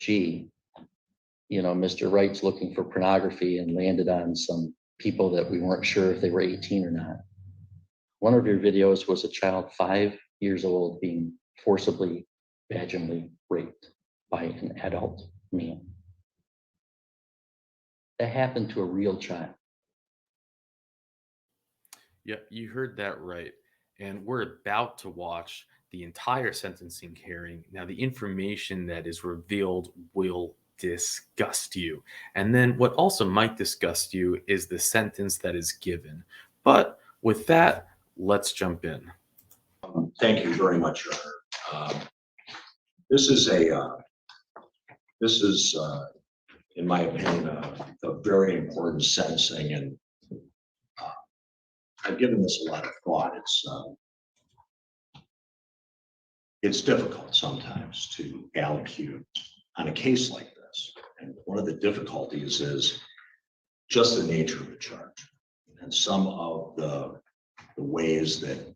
gee, Mr. Wright's looking for pornography and landed on some people that we weren't sure if they were 18 or not. One of your videos was a child 5 years old being forcibly, vaginally raped by an adult man. That happened to a real child. Yeah, you heard that right. And we're about to watch the entire sentencing hearing. Now, the information that is revealed will disgust you. And then what also might disgust you is the sentence that is given. But with that, let's jump in. Thank you very much, Your Honor. This is in my opinion, a very important sentencing, and I've given this a lot of thought. It's difficult sometimes to allocate on a case like this, and one of the difficulties is just the nature of the charge, and some of the ways that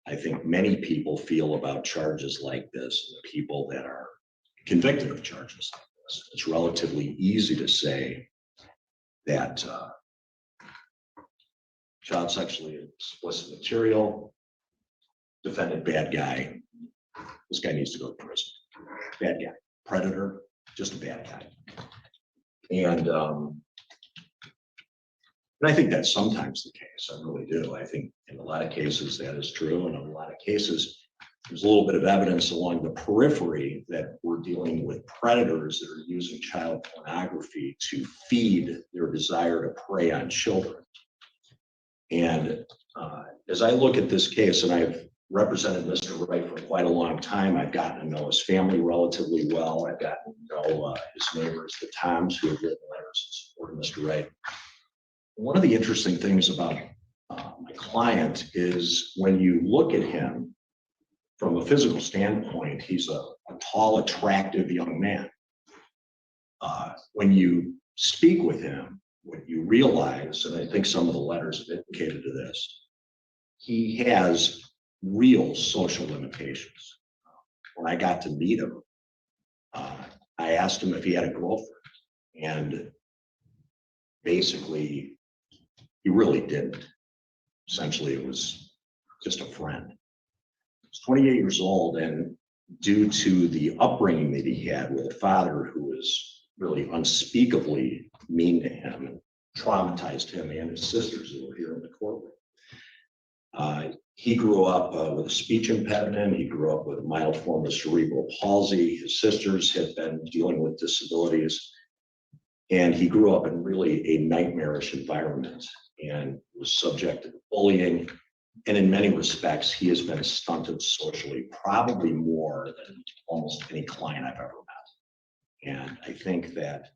I think many people feel about charges like this, the people that are convicted of charges like this. It's relatively easy to say that child sexually explicit material, defendant bad guy, this guy needs to go to prison. Bad guy, predator, just a bad guy. And I think that's sometimes the case. I really do. I think in a lot of cases that is true. And in a lot of cases, there's a little bit of evidence along the periphery that we're dealing with predators that are using child pornography to feed their desire to prey on children. And as I look at this case, and I've represented Mr. Wright for quite a long time, I've gotten to know his family relatively well. I've gotten to know his neighbors, the Toms, who have written letters in support of Mr. Wright. One of the interesting things about my client is when you look at him from a physical standpoint, he's a tall, attractive young man. When you speak with him, what you realize, and I think some of the letters have indicated to this, he has real social limitations. When I got to meet him, I asked him if he had a girlfriend, and basically, he really didn't. Essentially, it was just a friend. He's 28 years old, and due to the upbringing that he had with a father who was really unspeakably mean to him and traumatized him and his sisters who were here in the courtroom. He grew up with a speech impediment. He grew up with a mild form of cerebral palsy. His sisters had been dealing with disabilities. And he grew up in really a nightmarish environment and was subjected to bullying. And in many respects, he has been stunted socially, probably more than almost any client I've ever met. And I think that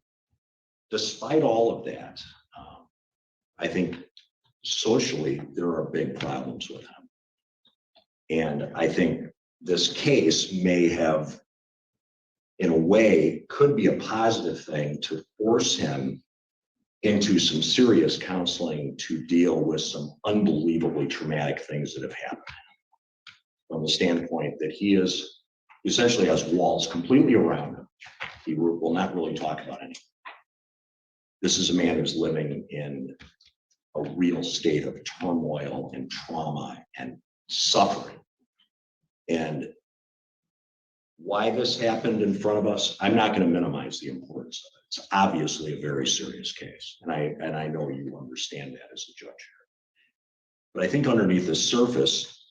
despite all of that, I think socially, there are big problems with him. And I think this case may have, in a way, could be a positive thing to force him into some serious counseling to deal with some unbelievably traumatic things that have happened. From the standpoint that he essentially has walls completely around him. He will not really talk about anything. This is a man who's living in a real state of turmoil and trauma and suffering. And why this happened in front of us, I'm not going to minimize the importance of it. It's obviously a very serious case. And I know you understand that as a judge here. But I think underneath the surface,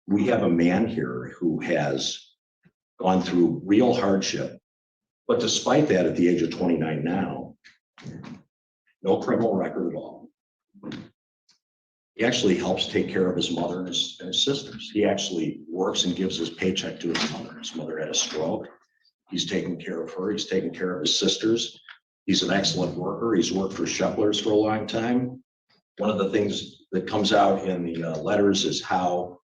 we have a man here who has gone through real hardship. But despite that, at the age of 29 now, no criminal record at all. He actually helps take care of his mother and his sisters. He actually works and gives his paycheck to his mother. His mother had a stroke. He's taking care of her. He's taking care of his sisters. He's an excellent worker. He's worked for Sheplers for a long time. One of the things that comes out in the letters is how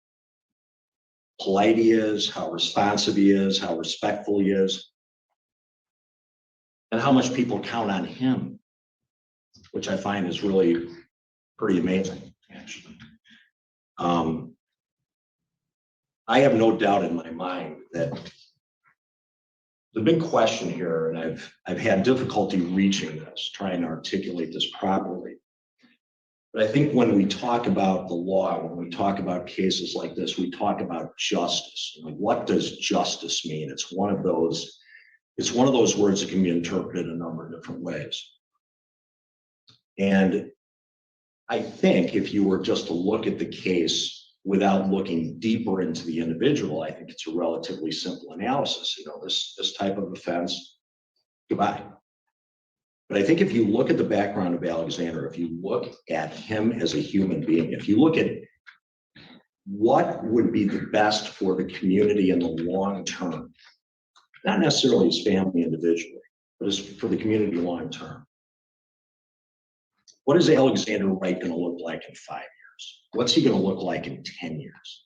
polite he is, how responsive he is, how respectful he is, and how much people count on him, which I find is really pretty amazing, actually. I have no doubt in my mind that the big question here, and I've had difficulty reaching this, trying to articulate this properly. But I think when we talk about the law, when we talk about cases like this, we talk about justice. Like, what does justice mean? It's one of those words that can be interpreted a number of different ways. And I think if you were just to look at the case without looking deeper into the individual, I think it's a relatively simple analysis. You know, this type of offense, goodbye. But I think if you look at the background of Alexander, if you look at him as a human being, if you look at what would be the best for the community in the long term, not necessarily his family individually, but as for the community long term. What is Alexander Wright going to look like in 5 years? What's he going to look like in 10 years?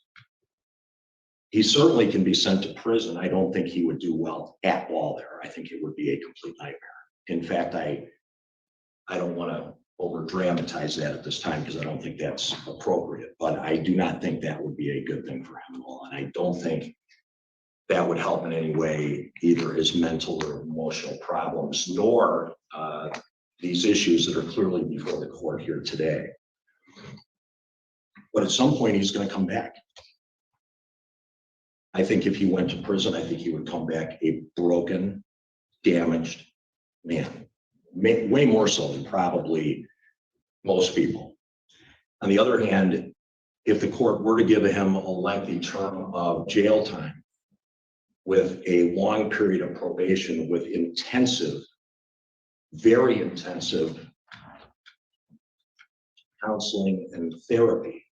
He certainly can be sent to prison. I don't think he would do well at all there. I think it would be a complete nightmare. In fact, I don't want to over dramatize that at this time because I don't think that's appropriate, but I do not think that would be a good thing for him at all. And I don't think that would help in any way, either his mental or emotional problems, nor these issues that are clearly before the court here today. But at some point, he's going to come back. I think if he went to prison, I think he would come back a broken, damaged man, way more so than probably most people. On the other hand, if the court were to give him a lengthy term of jail time with a long period of probation with intensive, very intensive counseling and therapy,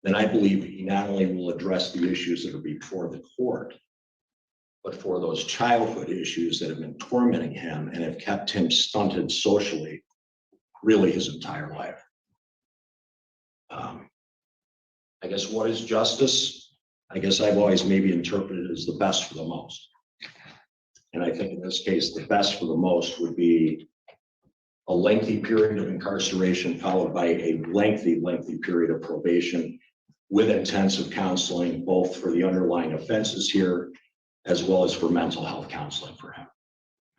then I believe he not only will address the issues that are before the court, but for those childhood issues that have been tormenting him and have kept him stunted socially really his entire life. I guess what is justice? I guess I've always maybe interpreted it as the best for the most. And I think in this case, the best for the most would be a lengthy period of incarceration followed by a lengthy period of probation with intensive counseling, both for the underlying offenses here, as well as for mental health counseling for him,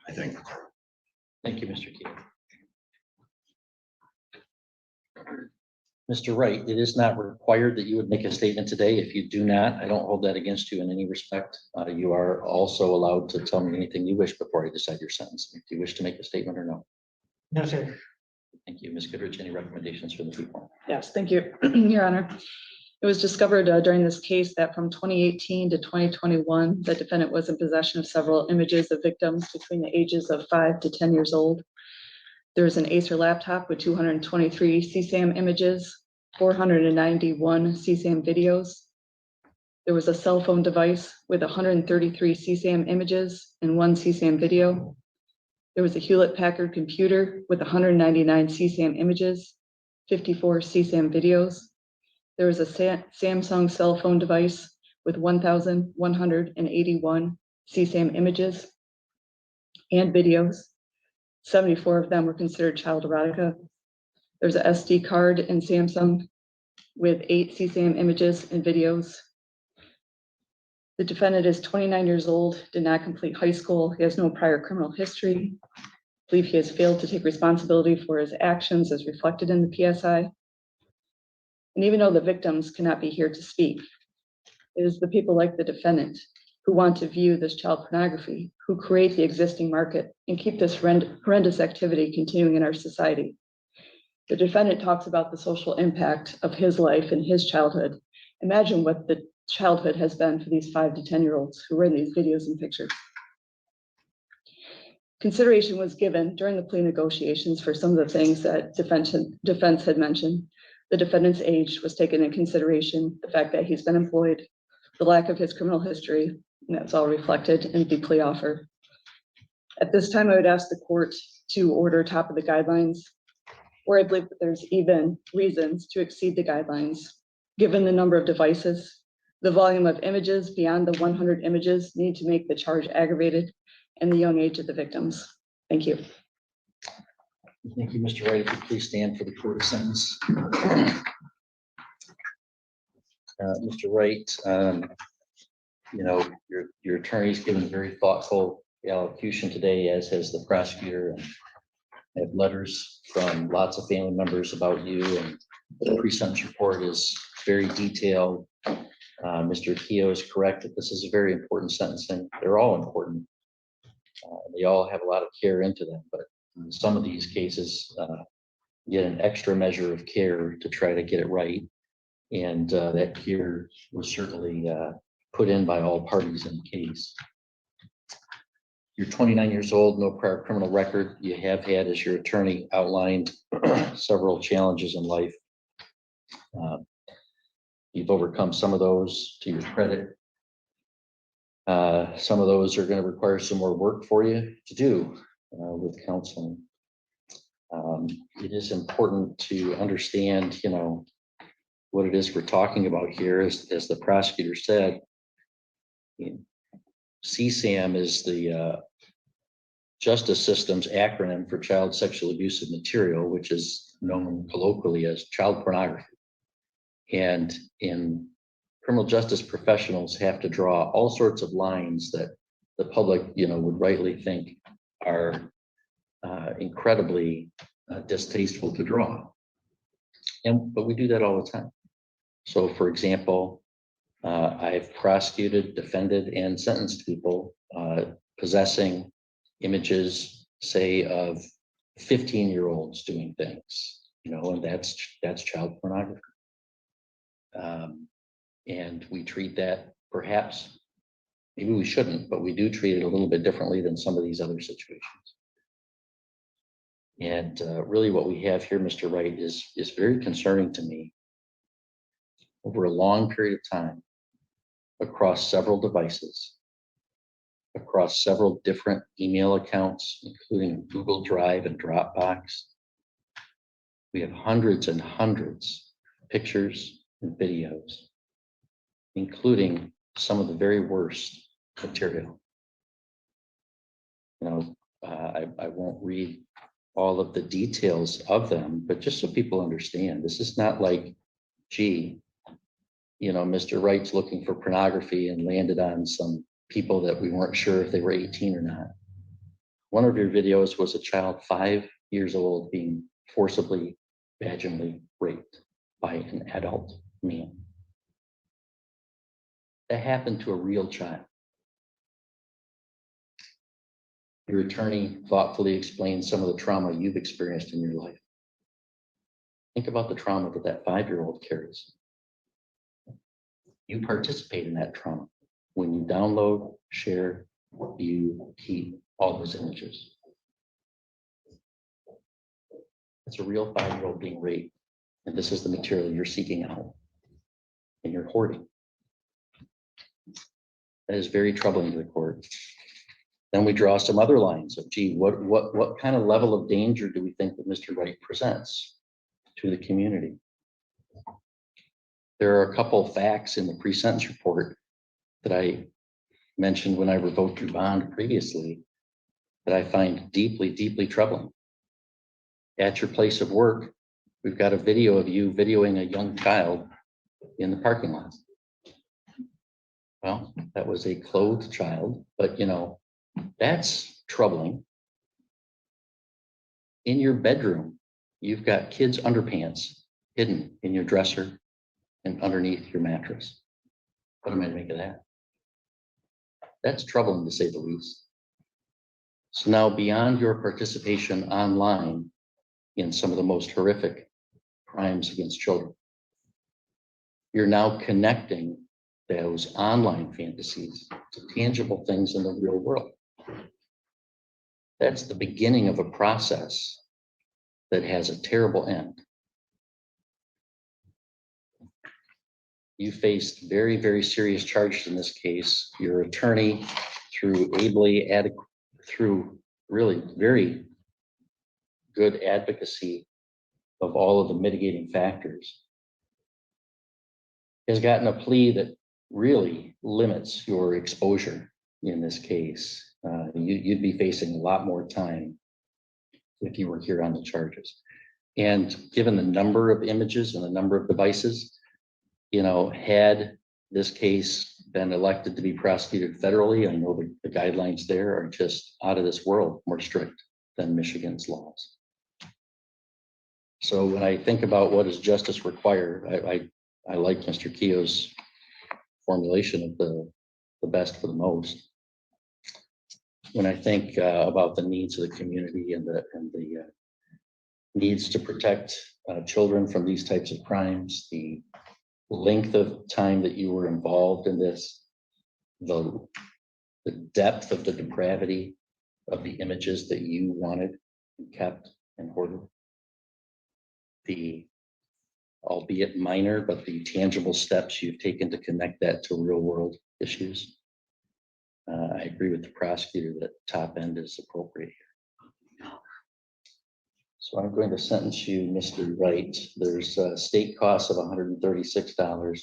I think. Thank you, Mr. Keith. Mr. Wright, it is not required that you would make a statement today. If you do not, I don't hold that against you in any respect. You are also allowed to tell me anything you wish before I decide your sentence. If you wish to make a statement or no. No, sir. Thank you. Ms. Goodrich, any recommendations for the people? Yes, thank you, Your Honor. It was discovered during this case that from 2018 to 2021, the defendant was in possession of several images of victims between the ages of 5 to 10 years old. There was an Acer laptop with 223 CSAM images, 491 CSAM videos. There was a cell phone device with 133 CSAM images and 1 CSAM video. There was a Hewlett-Packard computer with 199 CSAM images, 54 CSAM videos. There was a Samsung cell phone device with 1,181 CSAM images and videos. 74 of them were considered child erotica. There's an SD card in Samsung with 8 CSAM images and videos. The defendant is 29 years old, did not complete high school. He has no prior criminal history. I believe he has failed to take responsibility for his actions as reflected in the PSI. And even though the victims cannot be here to speak, it is the people like the defendant who want to view this child pornography, who create the existing market and keep this horrendous activity continuing in our society. The defendant talks about the social impact of his life and his childhood. Imagine what the childhood has been for these 5 to 10-year-olds who were in these videos and pictures. Consideration was given during the plea negotiations for some of the things that defense had mentioned. The defendant's age was taken into consideration, the fact that he's been employed, the lack of his criminal history, and that's all reflected in the plea offer. At this time, I would ask the court to order top of the guidelines, or I believe that there's even reasons to exceed the guidelines, given the number of devices, the volume of images beyond the 100 images need to make the charge aggravated, and the young age of the victims. Thank you. Thank you, Mr. Wright. If you please stand for the court sentence. Mr. Wright, you know, your attorney's given a very thoughtful allocution today, as has the prosecutor. And I have letters from lots of family members about you, and the pre-sentence report is very detailed. Mr. Keogh is correct that this is a very important sentencing. They're all important. They all have a lot of care into them, but in some of these cases get an extra measure of care to try to get it right. And that care was certainly put in by all parties in the case. You're 29 years old, no prior criminal record. You have had, as your attorney outlined, several challenges in life. You've overcome some of those, to your credit. Some of those are going to require some more work for you to do with counseling. It is important to understand, you know, what it is we're talking about here. As the prosecutor said, CSAM is the justice system's acronym for child sexual abusive material, which is known colloquially as child pornography. And in criminal justice, professionals have to draw all sorts of lines that the public, you know, would rightly think are incredibly distasteful to draw. But we do that all the time. So, for example, I've prosecuted, defended, and sentenced people possessing images, say, of 15-year-olds doing things, you know, and that's child pornography. And we treat that, perhaps, maybe we shouldn't, but we do treat it a little bit differently than some of these other situations. And really what we have here, Mr. Wright, is very concerning to me. Over a long period of time, across several devices, across several different email accounts, including Google Drive and Dropbox, we have hundreds and hundreds of pictures and videos, including some of the very worst material. You know, I won't read all of the details of them, but just so people understand, this is not like, gee, you know, Mr. Wright's looking for pornography and landed on some people that we weren't sure if they were 18 or not. One of your videos was a child 5 years old being forcibly, vaginally raped by an adult man. That happened to a real child. Your attorney thoughtfully explained some of the trauma you've experienced in your life. Think about the trauma that 5-year-old carries. You participate in that trauma when you download, share, view, keep all those images. It's a real 5-year-old being raped, and this is the material you're seeking out and you're hoarding. That is very troubling to the court. Then we draw some other lines of, gee, what kind of level of danger do we think that Mr. Wright presents to the community? There are a couple facts in the pre-sentence report that I mentioned when I revoked your bond previously that I find deeply, deeply troubling. At your place of work, we've got a video of you videoing a young child in the parking lot. Well, that was a clothed child, but you know, that's troubling. In your bedroom, you've got kids' underpants hidden in your dresser and underneath your mattress. What am I to make of that? That's troubling, to say the least. So now, beyond your participation online in some of the most horrific crimes against children, you're now connecting those online fantasies to tangible things in the real world. That's the beginning of a process that has a terrible end. You faced very, very serious charges in this case. Your attorney, through really very good advocacy of all of the mitigating factors, has gotten a plea that really limits your exposure in this case. You'd be facing a lot more time if you were here on the charges. And given the number of images and the number of devices, you know, had this case been elected to be prosecuted federally. I know the guidelines there are just out of this world, more strict than Michigan's laws. So when I think about what does justice require, I like Mr. Keogh's formulation of the best for the most. When I think about the needs of the community and the needs to protect children from these types of crimes, the length of time that you were involved in this, the depth of the depravity of the images that you wanted and kept and hoarded, the albeit minor, but the tangible steps you've taken to connect that to real world issues. I agree with the prosecutor that top end is appropriate here. So I'm going to sentence you, Mr. Wright. There's state costs of $136,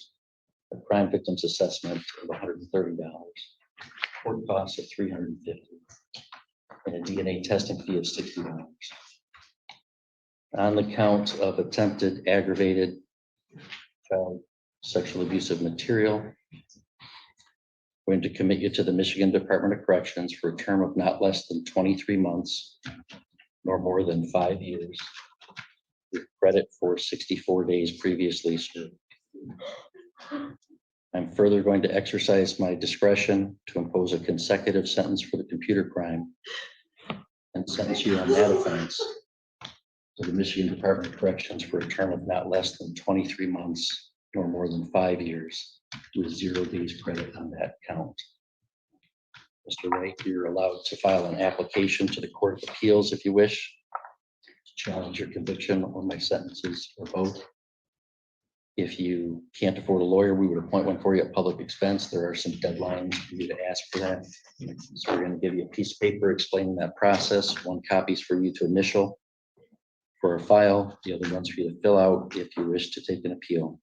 a crime victims assessment of $130, court costs of $350, and a DNA testing fee of $60. On the count of attempted aggravated child sexual abusive material, I'm going to commit you to the Michigan Department of Corrections for a term of not less than 23 months, nor more than 5 years, with credit for 64 days previously served. I'm further going to exercise my discretion to impose a consecutive sentence for the computer crime and sentence you on that offense to the Michigan Department of Corrections for a term of not less than 23 months, nor more than 5 years, with 0 days credit on that count. Mr. Wright, you're allowed to file an application to the Court of Appeals if you wish to challenge your conviction or my sentences or both. If you can't afford a lawyer, we would appoint one for you at public expense. There are some deadlines for you to ask for that. So we're going to give you a piece of paper explaining that process. One copy is for you to initial for a file, the other one's for you to fill out if you wish to take an appeal.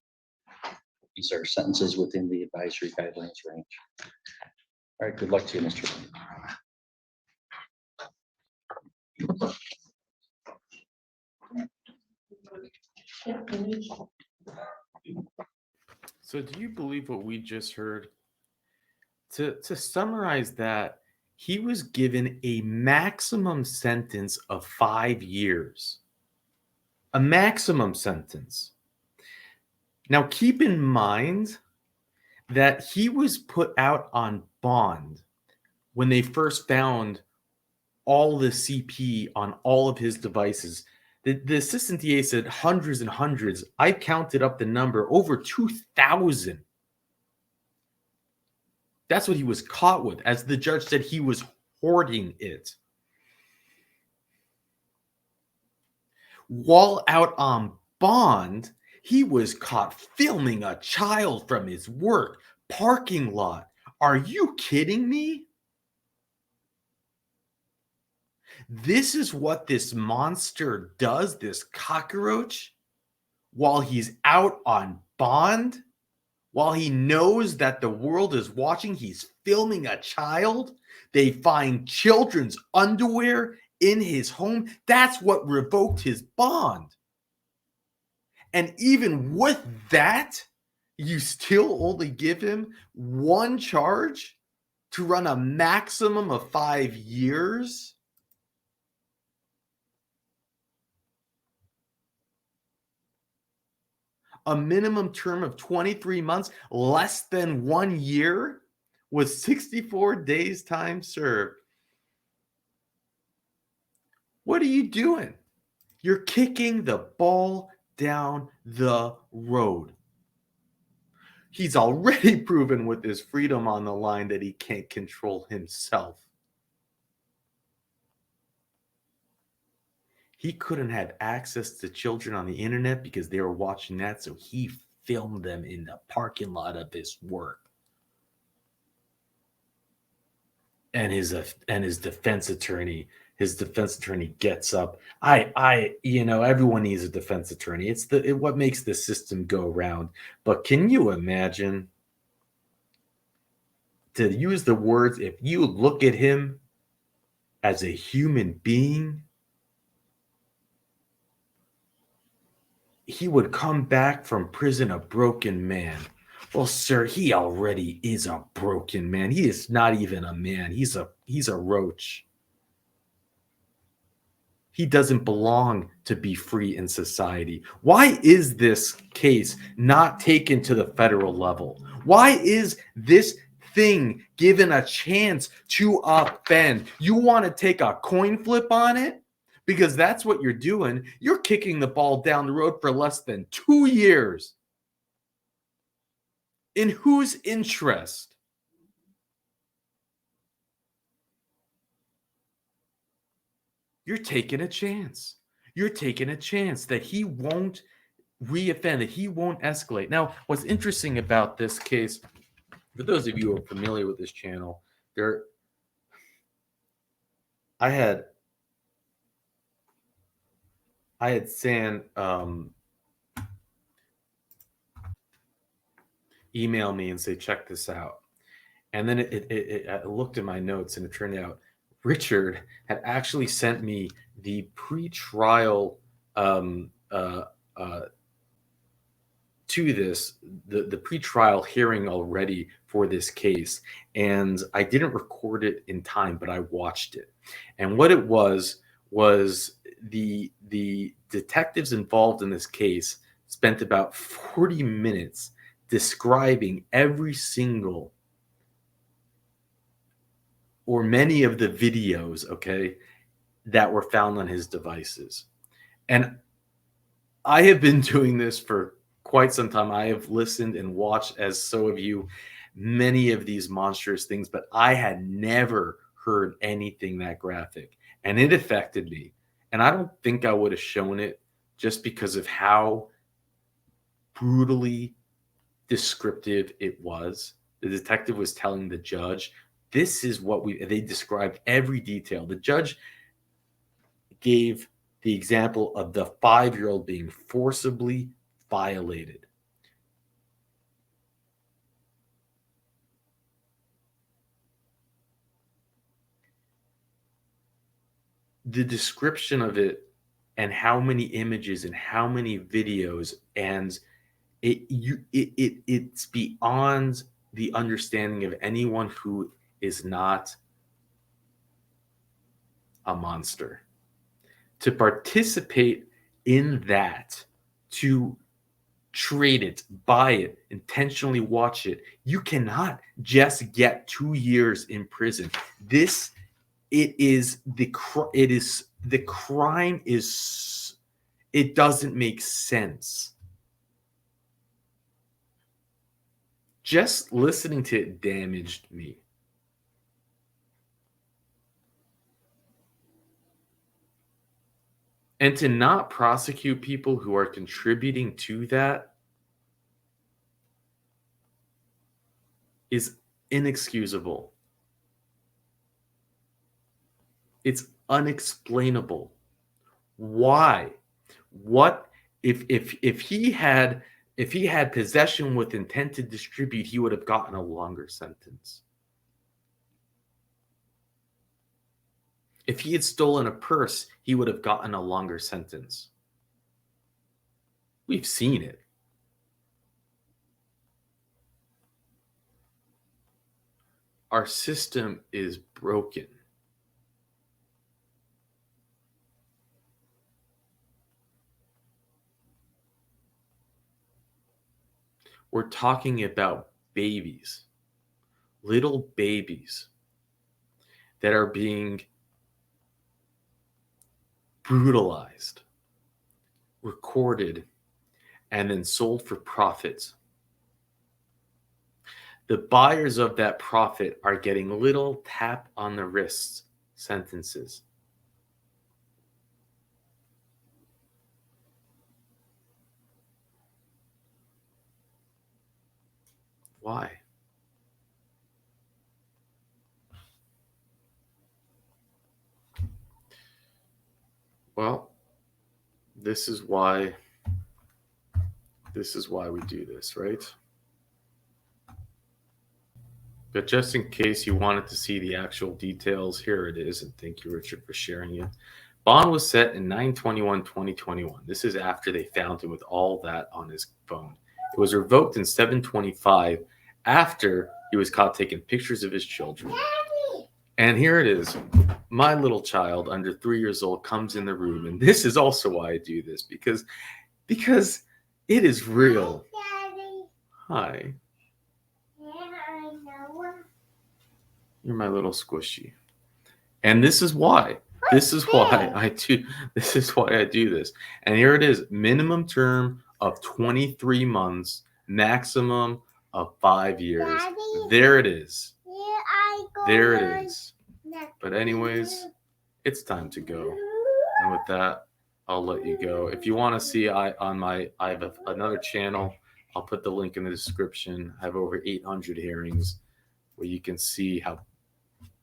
These are sentences within the advisory guidelines range. All right, good luck to you, Mr. So do you believe what we just heard? To summarize that, he was given a maximum sentence of 5 years. A maximum sentence. Now keep in mind that he was put out on bond when they first found all the CP on all of his devices. The assistant DA said hundreds and hundreds. I counted up the number, over 2,000. That's what he was caught with. As the judge said, he was hoarding it. While out on bond, he was caught filming a child from his work parking lot. Are you kidding me? This is what this monster does, this cockroach, while he's out on bond, while he knows that the world is watching. He's filming a child. They find children's underwear in his home. That's what revoked his bond. And even with that, you still only give him one charge to run a maximum of 5 years? A minimum term of 23 months, less than 1 year, with 64 days time served. What are you doing? You're kicking the ball down the road. He's already proven with his freedom on the line that he can't control himself. He couldn't have access to children on the internet because they were watching that, so he filmed them in the parking lot of his work. And his defense attorney gets up. Everyone needs a defense attorney. It's what makes the system go round. But can you imagine, to use the words, if you look at him as a human being, he would come back from prison a broken man, Well, sir, he already is a broken man. He is not even a man. He's a roach. He doesn't belong to be free in society. Why is this case not taken to the federal level? Why is this thing given a chance to offend? You want to take a coin flip on it? Because that's what you're doing. You're kicking the ball down the road for less than 2 years. In whose interest? You're taking a chance. You're taking a chance that he won't reoffend, that he won't escalate. Now, what's interesting about this case, for those of you who are familiar with this channel, I had San email me and say, check this out. And then I looked at my notes, and it turned out Richard had actually sent me the pre-trial to this, the pre-trial hearing already for this case. And I didn't record it in time, but I watched it. And what it was the detectives involved in this case spent about 40 minutes describing every single or many of the videos, okay, that were found on his devices. And I have been doing this for quite some time. I have listened and watched, as so have you, many of these monstrous things, but I had never heard anything that graphic. And it affected me. And I don't think I would have shown it just because of how brutally descriptive it was. The detective was telling the judge, this is what they described every detail. The judge gave the example of the 5-year-old being forcibly violated. The description of it and how many images and how many videos, and it's beyond the understanding of anyone who is not a monster. To participate in that, to trade it, buy it, intentionally watch it, you cannot just get 2 years in prison. It doesn't make sense. Just listening to it damaged me. And to not prosecute people who are contributing to that is inexcusable. It's unexplainable. Why? What if he had possession with intent to distribute, he would have gotten a longer sentence. If he had stolen a purse, he would have gotten a longer sentence. We've seen it. Our system is broken. We're talking about babies, little babies that are being brutalized, recorded, and then sold for profit. The buyers of that profit are getting little tap on the wrist sentences. Why? Well, this is why we do this, right? But just in case you wanted to see the actual details, here it is. And thank you, Richard, for sharing it. Bond was set in 9/21/2021. This is after they found him with all that on his phone. It was revoked in 725 after he was caught taking pictures of his children. And here it is. My little child under 3 years old comes in the room. And this is also why I do this, because it is real. Hi. You're my little squishy. And this is why. This is why I do this. And here it is. Minimum term of 23 months, maximum of 5 years. There it is. There it is. But anyways, it's time to go. And with that, I'll let you go. If you want to see, I have another channel. I'll put the link in the description. I have over 800 hearings where you can see how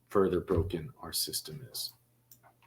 further broken our system is.